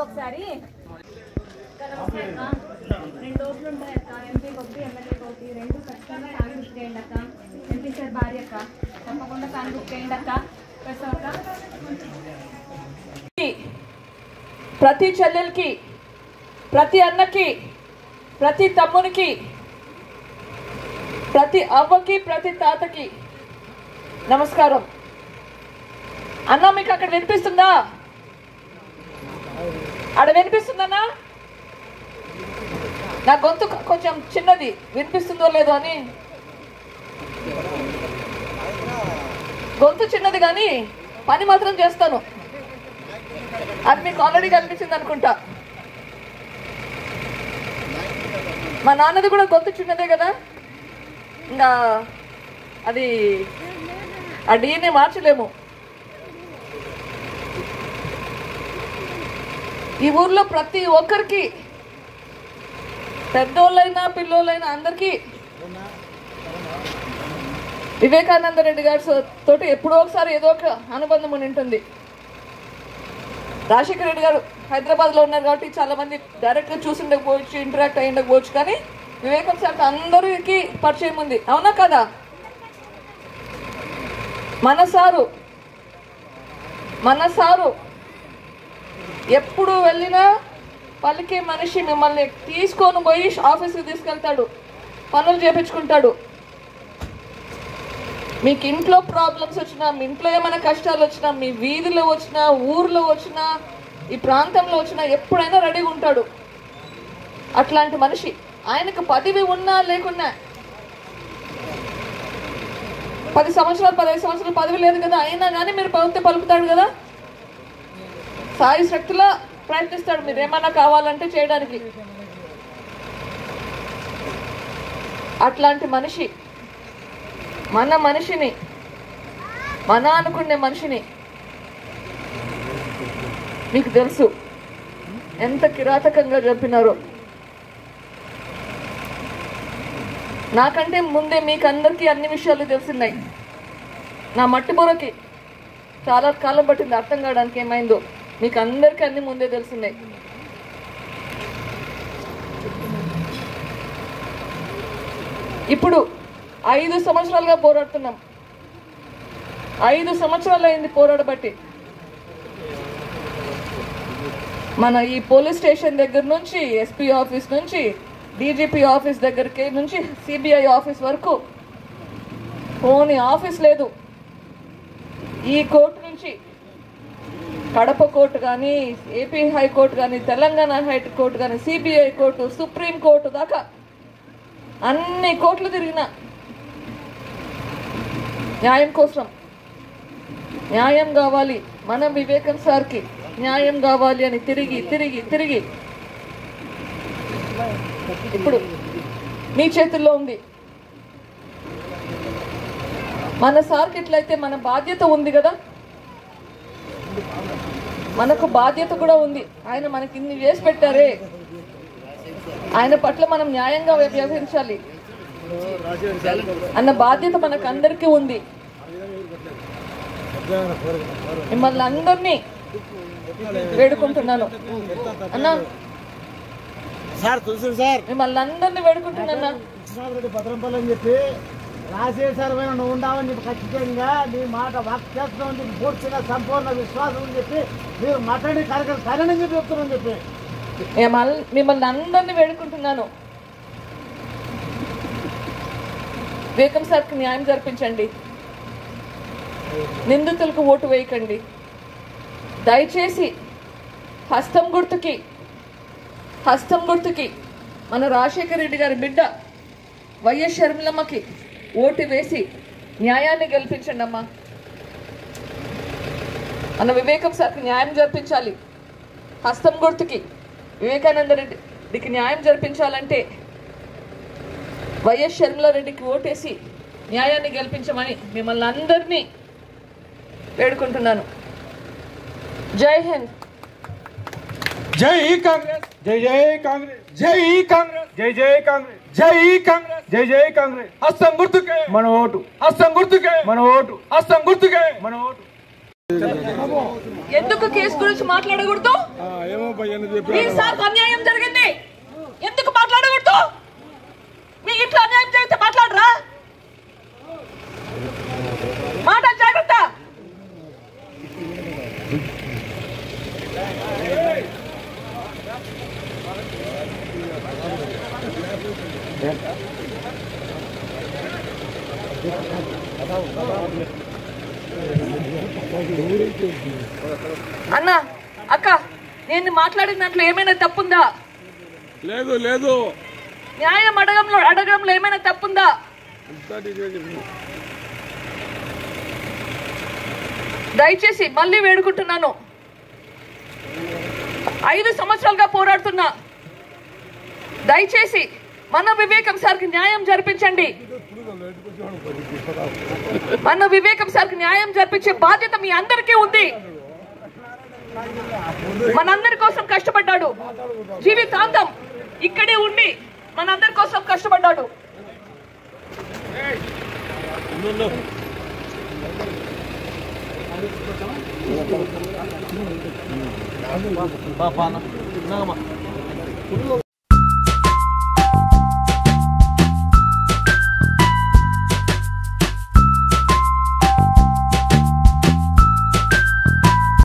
ఒకసారి 2 ఓట్లు ఉంటాయక్క, ఎంపీ ఒకటి, ఎమ్మెల్యే ఒకటి, 2 ఖచ్చితంగా కాంగ్రెస్ చేయండి అక్క. ఎంపీ సార్ భార్య అక్క, తప్పకుండా కాంగ్రెస్ చేయండి అక్క. ప్రతి చెల్లెలకి, ప్రతి అన్నకి, ప్రతి తమ్మునికి, ప్రతి అవ్వకి, ప్రతి తాతకి నమస్కారం. అన్న మీకు అక్కడ వినిపిస్తుందా? అక్కడ వినిపిస్తుందన్నా? నా గొంతు కొంచెం చిన్నది, వినిపిస్తుందో లేదో అని. గొంతు చిన్నది కానీ పని మాత్రం చేస్తాను. అది మీకు ఆల్రెడీ కనిపించింది అనుకుంటా. మా నాన్నది కూడా గొంతు చిన్నదే కదా, ఇంకా అది ఆ డీని మార్చలేము. ఈ ఊర్లో ప్రతి ఒక్కరికి, పెద్దోళ్ళైనా పిల్లోళ్ళైనా అందరికీ వివేకానంద రెడ్డి గారి తోటి ఎప్పుడో ఒకసారి ఏదో ఒక అనుబంధం ఉంటుంది. రాజశేఖర రెడ్డి గారు హైదరాబాద్లో ఉన్నారు కాబట్టి చాలా మంది డైరెక్ట్గా చూసి ఉండకపోవచ్చు, ఇంటరాక్ట్ అయ్యి ఉండకపోవచ్చు, కానీ వివేకం సార్ అందరికి పరిచయం ఉంది. అవునా కదా? మన సారు ఎప్పుడు వెళ్ళినా పలికే మనిషి. మిమ్మల్ని తీసుకొని పోయి ఆఫీస్కి తీసుకెళ్తాడు, పనులు చేపించుకుంటాడు. మీకు ఇంట్లో ప్రాబ్లమ్స్ వచ్చినా, మీ ఇంట్లో ఏమైనా కష్టాలు వచ్చినా, మీ వీధిలో వచ్చినా, ఊర్లో వచ్చినా, ఈ ప్రాంతంలో వచ్చినా ఎప్పుడైనా రెడీగా ఉంటాడు. అట్లాంటి మనిషి. ఆయనకు పదవి ఉన్నా లేకున్నా, 10 సంవత్సరాలు 15 సంవత్సరాలు పదవి లేదు కదా, అయినా కానీ మీరు పలుకుతాడు కదా. సాయి శక్తిలో ప్రయత్నిస్తాడు మీరు ఏమన్నా కావాలంటే చేయడానికి. అట్లాంటి మనిషి, మన మనిషిని, మన అనుకునే మనిషిని మీకు తెలుసు ఎంత కిరాతకంగా చంపినారో. నాకంటే ముందే మీకు అందరికీ అన్ని విషయాలు తెలిసినాయి. నా మట్టి బుర్రకి చాలా కాలం పట్టింది అర్థం కావడానికి ఏమైందో. మీకు అందరికీ అన్ని ముందే తెలిసినాయి. ఇప్పుడు 5 సంవత్సరాలుగా పోరాడుతున్నాం. 5 సంవత్సరాలు అయింది పోరాడబట్టి. మన ఈ పోలీస్ స్టేషన్ దగ్గర నుంచి, ఎస్పీ ఆఫీస్ నుంచి, డీజీపీ ఆఫీస్ దగ్గరికి నుంచి, సిబిఐ ఆఫీస్ వరకు పోనీ ఆఫీస్ లేదు. ఈ కోర్టు నుంచి కడప కోర్టు కానీ, ఏపీ హైకోర్టు కానీ, తెలంగాణ హైకోర్టు కానీ, సిబిఐ కోర్టు, సుప్రీం కోర్టు దాకా అన్ని కోర్టులు తిరిగిన న్యాయం కోసం. న్యాయం కావాలి, మన వివేకం సార్కి న్యాయం కావాలి అని తిరిగి తిరిగి తిరిగి ఇప్పుడు మీ చేతుల్లో ఉంది. మన సార్కి ఎట్లయితే మన బాధ్యత ఉంది కదా, మనకు బాధ్యత కూడా ఉంది. ఆయన మనకి ఇన్ని చేసి పెట్టారే, ఆయన పట్ల మనం న్యాయంగా వ్యవహరించాలి అన్న బాధ్యత మనకు అందరికీ ఉంది. మిమ్మల్ని అందరినీ వేడుకుంటున్నాను అన్నా, సార్ తులసి సార్ మిమ్మల్ని అందరినీ వేడుకుంటున్నా. కృష్ణారెడ్డి భద్రంపల్లి అని చెప్పి రాజశేఖర్ పైన నువ్వు ఉండవని చెప్పి ఖచ్చితంగా నీ మాట వాక్యాత్మం అని చెప్పి పూర్తిగా సంపూర్ణ విశ్వాసం అని చెప్పి మీరు మాట్లాడి కార్యక్రమం సరేనని చెప్పి చెప్తున్నాను చెప్పి మిమ్మల్ని అందరినీ వేడుకుంటున్నాను. వివేకం సార్కి న్యాయం జరిపించండి. నిందితులకు ఓటు వేయకండి. దయచేసి హస్తం గుర్తుకి మన రాజశేఖర రెడ్డి గారి బిడ్డ వైఎస్ షర్మిలమ్మకి ఓటు వేసి న్యాయాన్ని గెలిపించండి అమ్మా. మన వివేకం సార్కి న్యాయం జరిపించాలి. హస్తం గుర్తుకి వివేకానంద రెడ్డికి న్యాయం జరిపించాలంటే వైఎస్ షర్మిలారెడ్డికి ఓటేసి న్యాయాన్ని గెలిపించమని మిమ్మల్ని అందరినీ వేడుకుంటున్నాను. జై హింద్. జై కాంగ్రెస్. జై జై కాంగ్రెస్. జై కాంగ్రెస్. జై జై కాంగ్రెస్. జై కాంగ్రెస్. జై జై కాంగ్రెస్. హస్తం గుర్తుకే మన ఓటు. హస్తం గుర్తుకే మన ఓటు. హస్తం గుర్తుకే మన ఓటు. ఎందుకు కేసు గురించి మాట్లాడకూడదు? ఈసారి అన్యాయం జరిగింది, ఎందుకు మాట్లాడకూడదు? మీ ఇంట్లో అన్యాయం జరిగితే మాట్లాడరా? మాట జాగ్రత్త. అన్న అక్క, నేను మాట్లాడిన దాంట్లో ఏమైనా తప్పుందా? లేదు లేదు. న్యాయం అడగడంలో ఏమైనా తప్పుందా? దయచేసి మళ్ళీ వేడుకుంటున్నాను. 5 సంవత్సరాలుగా పోరాడుతున్నా. దయచేసి మన వివేకం సార్కి న్యాయం జరిపించండి. మన వివేకం సార్కి న్యాయం జరిపించే బాధ్యత మీ అందరికీ ఉంది. మనందరి కోసం కష్టపడ్డాడు. జీవితాంతం ఇక్కడే ఉండి మనందరి కోసం కష్టపడ్డాడు.